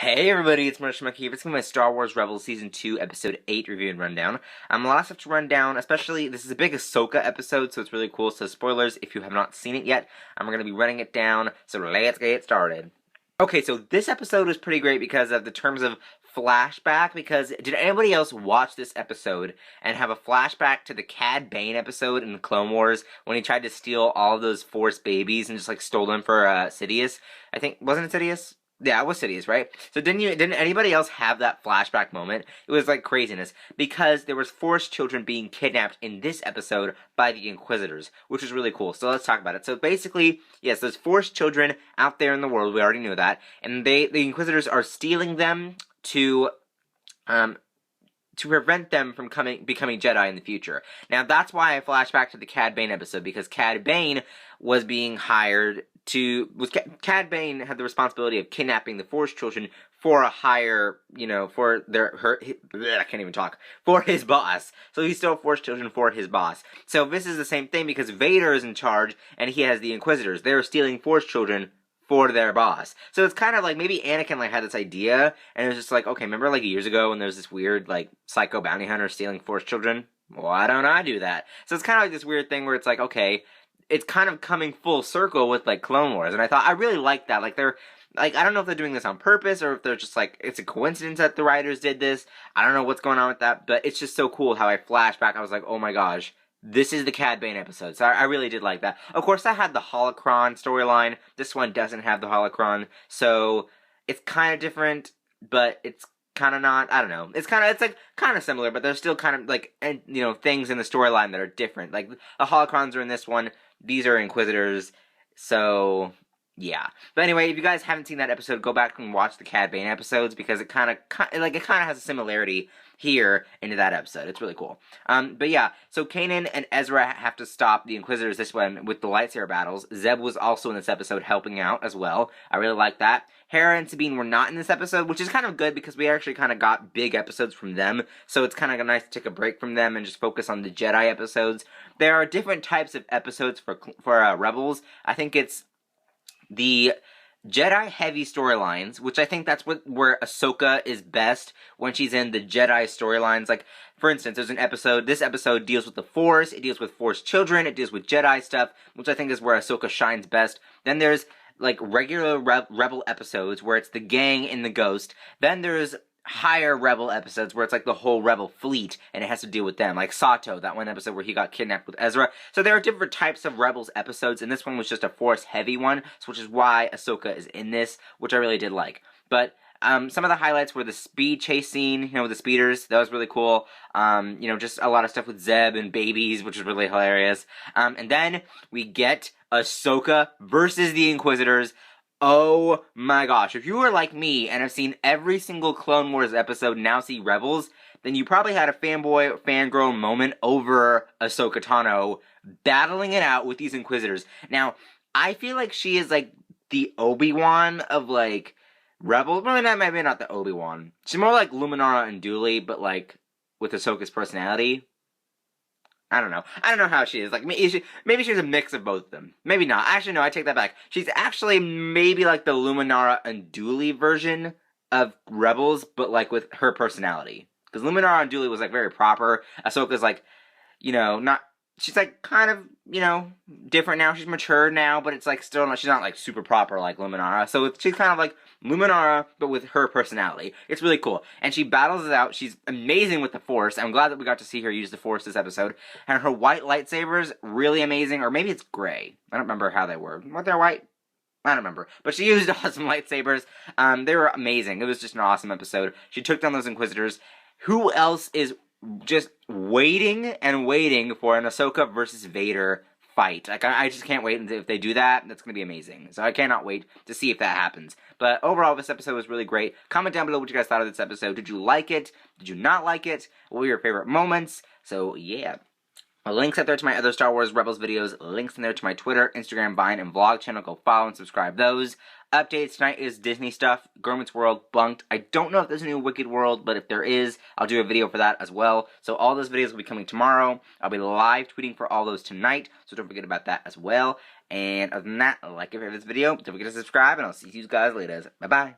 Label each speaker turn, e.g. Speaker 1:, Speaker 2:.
Speaker 1: Hey everybody, it's Marshall here. It's going to be my Star Wars Rebels Season 2, Episode 8 review and rundown. A lot of stuff to run down, especially, this is a big Ahsoka episode, so it's really cool. So spoilers, if you have not seen it yet, I'm going to be running it down, so let's get started. Okay, so this episode was pretty great because of the terms of flashback, because did anybody else watch this episode and have a flashback to the Cad Bane episode in the Clone Wars when he tried to steal all of those Force babies and just like stole them for Sidious? I think, wasn't it Sidious? Yeah, it was Sidious, right? So didn't anybody else have that flashback moment? It was like craziness because there was Force children being kidnapped in this episode by the Inquisitors, which was really cool. So let's talk about it. So basically, yes, there's Force children out there in the world. We already knew that, and the Inquisitors are stealing them to prevent them from becoming Jedi in the future. Now, that's why I flash back to the Cad Bane episode, because Cad Bane was being hired Cad Bane had the responsibility of kidnapping the Force children for a higher, for I can't even talk, for his boss. So he stole Force children for his boss. So this is the same thing, because Vader is in charge, and he has the Inquisitors. They're stealing Force children for their boss. So it's kind of like maybe Anakin had this idea, and it was just like, okay, remember like years ago when there was this weird like psycho bounty hunter stealing Force children? Why don't I do that? So it's kind of like this weird thing where it's like, okay, it's kind of coming full circle with like Clone Wars, and I really liked that. Like I don't know if they're doing this on purpose or if they're just like it's a coincidence that the writers did this. I don't know what's going on with that, but it's just so cool how I flash back. I was like, oh my gosh, this is the Cad Bane episode, so I really did like that. Of course, I had the holocron storyline. This one doesn't have the holocron, so it's kind of different, but it's kind of not. I don't know. It's kind of similar, but there's still kind of like things in the storyline that are different. Like the holocrons are in this one. These are Inquisitors, so yeah. But anyway, if you guys haven't seen that episode, go back and watch the Cad Bane episodes because it kind of has a similarity here into that episode. It's really cool. But yeah, so Canaan and Ezra have to stop the Inquisitors this one with the lightsaber battles. Zeb was also in this episode helping out as well. I really like that. Hera and Sabine were not in this episode, which is kind of good because we actually kind of got big episodes from them. So it's kind of nice to take a break from them and just focus on the Jedi episodes. There are different types of episodes for Rebels. I think it's the Jedi-heavy storylines, which I think that's where Ahsoka is best when she's in the Jedi storylines. Like, for instance, there's an episode, this episode deals with the Force, it deals with Force children, it deals with Jedi stuff, which I think is where Ahsoka shines best. Then there's, like, regular Rebel episodes where it's the gang and the Ghost. Then there's higher Rebel episodes where it's like the whole Rebel fleet and it has to deal with them, like Sato, that one episode where he got kidnapped with Ezra. So there are different types of Rebels episodes, and this one was just a Force heavy one, which is why Ahsoka is in this, which I really did like. But some of the highlights were the speed chase scene, with the speeders. That was really cool. Just a lot of stuff with Zeb and babies, which was really hilarious. And then we get Ahsoka versus the Inquisitors. Oh my gosh, if you were like me and have seen every single Clone Wars episode and now see Rebels, then you probably had a fanboy, fangirl moment over Ahsoka Tano battling it out with these Inquisitors. Now, I feel like she is like the Obi-Wan of like Rebels. Well, maybe not the Obi-Wan. She's more like Luminara and Dooley, but like with Ahsoka's personality. I don't know. I don't know how she is. Like, maybe she's a mix of both of them. Maybe not. Actually, no, I take that back. She's actually maybe like the Luminara and Dooley version of Rebels, but like with her personality. Because Luminara and Dooley was like very proper. Ahsoka's like, not. She's like kind of, different now. She's mature now, but it's like still not. She's not like super proper like Luminara. So she's kind of like Luminara, but with her personality. It's really cool. And she battles it out. She's amazing with the Force. I'm glad that we got to see her use the Force this episode. And her white lightsabers, really amazing. Or maybe it's gray. I don't remember how they were. Were they white? I don't remember. But she used awesome lightsabers. They were amazing. It was just an awesome episode. She took down those Inquisitors. Who else is just waiting and waiting for an Ahsoka versus Vader fight? Like, I just can't wait. And if they do that, that's going to be amazing. So I cannot wait to see if that happens. But overall, this episode was really great. Comment down below what you guys thought of this episode. Did you like it? Did you not like it? What were your favorite moments? So, yeah. Links up there to my other Star Wars Rebels videos. Links in there to my Twitter, Instagram, Vine, and vlog channel. Go follow and subscribe those. Updates tonight is Disney stuff. Gorman's World, Bunked. I don't know if there's a new Wicked World, but if there is, I'll do a video for that as well. So all those videos will be coming tomorrow. I'll be live tweeting for all those tonight, so don't forget about that as well. And other than that, like if you like this video, don't forget to subscribe, and I'll see you guys later. Bye-bye.